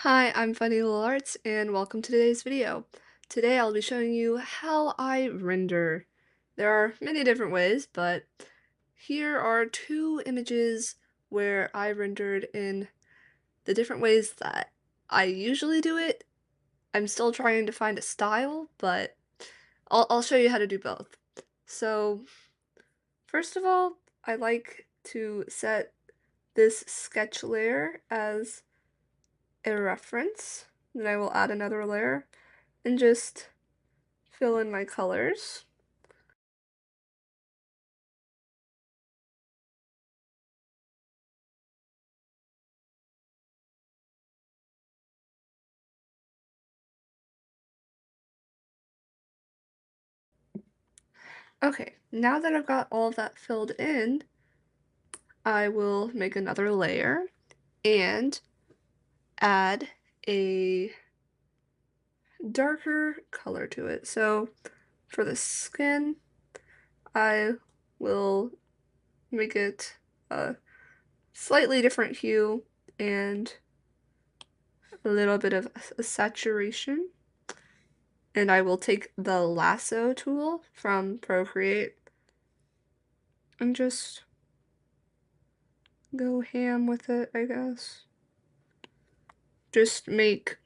Hi, I'm Funny Little Arts, and welcome to today's video. Today I'll be showing you how I render. There are many different ways, but here are two images where I rendered in the different ways that I usually do it. I'm still trying to find a style, but I'll show you how to do both. So, first of all, I like to set this sketch layer as a reference. Then I will add another layer and just fill in my colors. Okay, now that I've got all of that filled in, I will make another layer and add a darker color to it. So for the skin, I will make it a slightly different hue and a little bit of a saturation. And I will take the lasso tool from Procreate and just go ham with it, I guess. Just make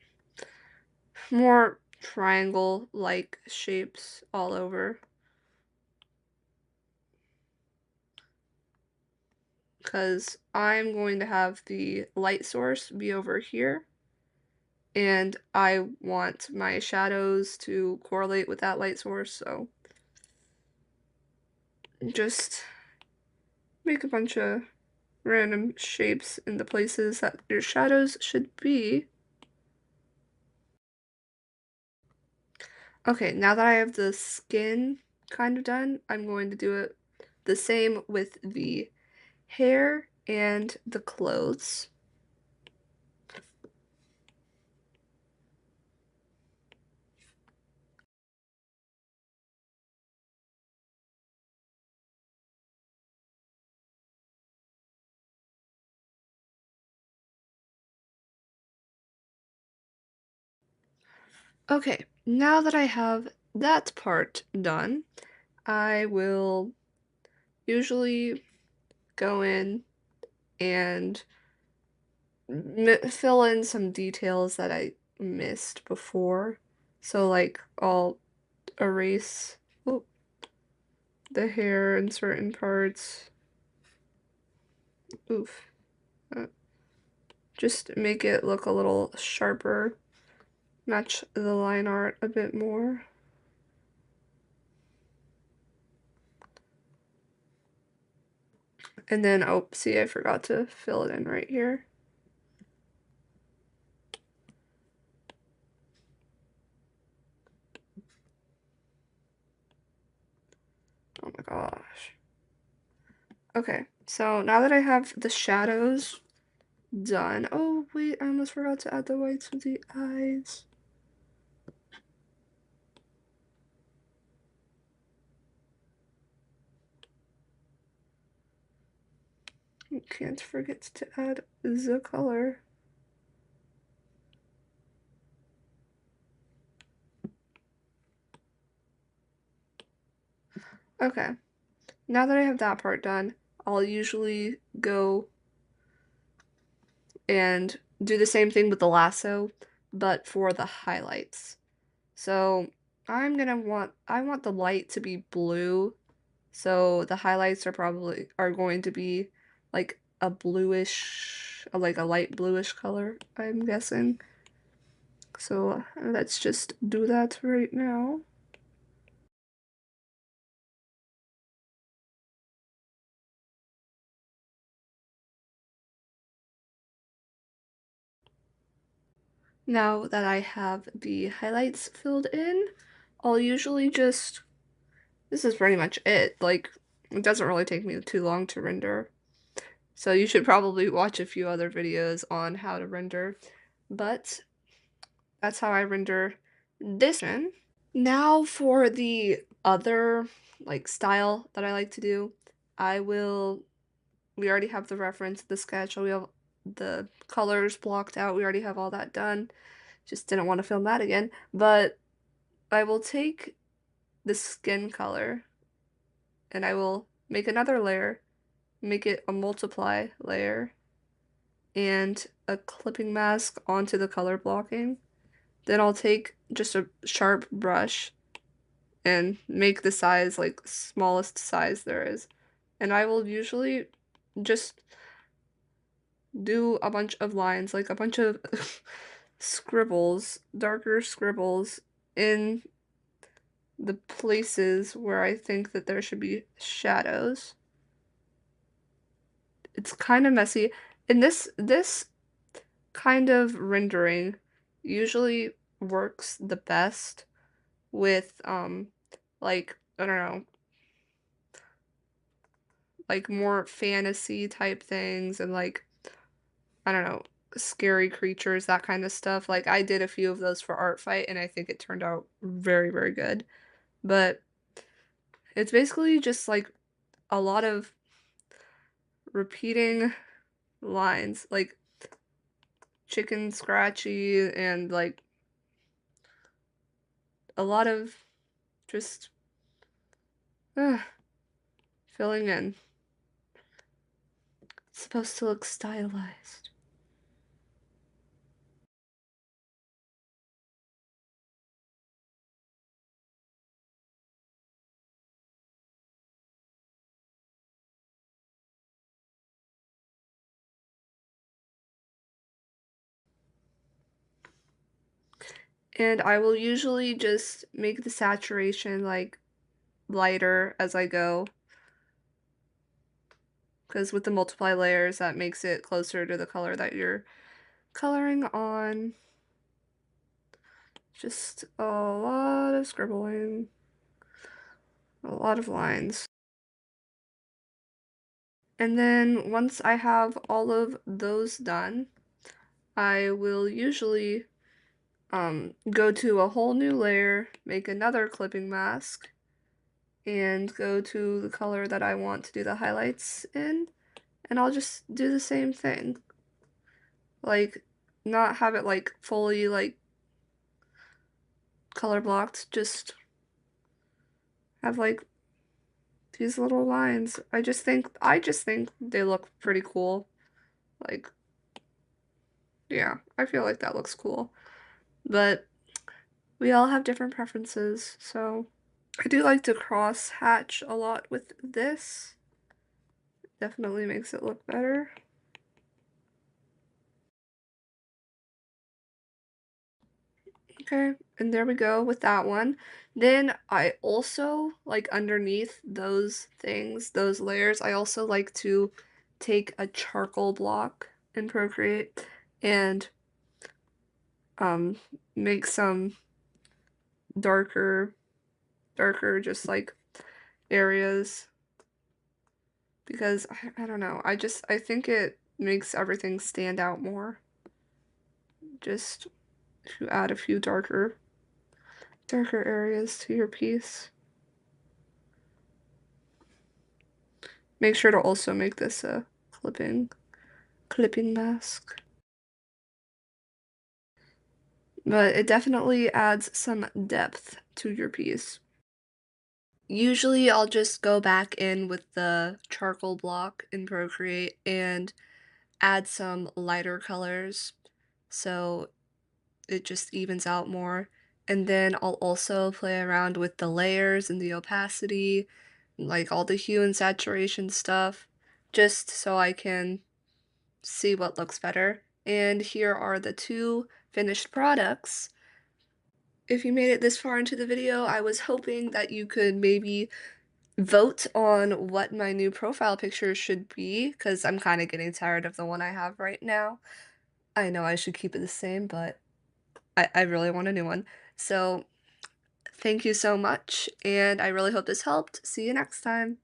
more triangle-like shapes all over. Because I'm going to have the light source be over here, and I want my shadows to correlate with that light source, so just make a bunch of random shapes in the places that your shadows should be. Okay, now that I have the skin kind of done, I'm going to do it the same with the hair and the clothes. Okay, now that I have that part done, I will usually go in and fill in some details that I missed before. So, like, I'll erase oh, the hair in certain parts. Oof. Uh, just make it look a little sharper, match the line art a bit more. And then, oh, see, I forgot to fill it in right here. Oh my gosh. Okay, so now that I have the shadows done. Oh, wait, I almost forgot to add the whites of the eyes. You can't forget to add the color. Okay, now that I have that part done, I'll usually go and do the same thing with the lasso, but for the highlights. So I want the light to be blue, so the highlights are going to be like a bluish, like a light bluish color, I'm guessing. So let's just do that right now. Now that I have the highlights filled in, I'll usually just, this is pretty much it. Like, it doesn't really take me too long to render. So you should probably watch a few other videos on how to render, but that's how I render this one. Now for the other like style that I like to do, I will we already have the reference, the sketch. the colors blocked out. We already have all that done. Just didn't want to film that again. But I will take the skin color and I will make another layer, make it a multiply layer, and a clipping mask onto the color blocking. Then I'll take just a sharp brush and make the size like smallest size there is. And I will usually just do a bunch of lines, like a bunch of scribbles, darker scribbles in the places where I think that there should be shadows. It's kind of messy. And this kind of rendering usually works the best with like I don't know, like more fantasy type things and like I don't know, scary creatures, that kind of stuff. Like I did a few of those for Art Fight and I think it turned out very, very good. But it's basically just like a lot of repeating lines, like chicken scratchy and like a lot of just uh, filling in. It's supposed to look stylized. And I will usually just make the saturation like lighter as I go. Because with the multiply layers, that makes it closer to the color that you're coloring on. Just a lot of scribbling, a lot of lines. And then once I have all of those done, I will usually go to a whole new layer, make another clipping mask, and go to the color that I want to do the highlights in, and I'll just do the same thing. Like, not have it like fully like color blocked, just have like these little lines. I just think they look pretty cool. Like, yeah, I feel like that looks cool. But we all have different preferences, so I do like to cross hatch a lot with this. Definitely makes it look better. Okay, and there we go with that one. Then I also, like underneath those things, those layers, I also like to take a charcoal block in Procreate and um make some darker just like areas because I don't know, I think it makes everything stand out more. Just to add a few darker areas to your piece. Make sure to also make this a clipping mask. But it definitely adds some depth to your piece. Usually I'll just go back in with the charcoal block in Procreate and add some lighter colors so it just evens out more. And then I'll also play around with the layers and the opacity, like all the hue and saturation stuff, just so I can see what looks better. And here are the two finished products. If you made it this far into the video, I was hoping that you could maybe vote on what my new profile picture should be, because I'm kind of getting tired of the one I have right now. I know I should keep it the same, but I really want a new one. So thank you so much, and I really hope this helped. See you next time.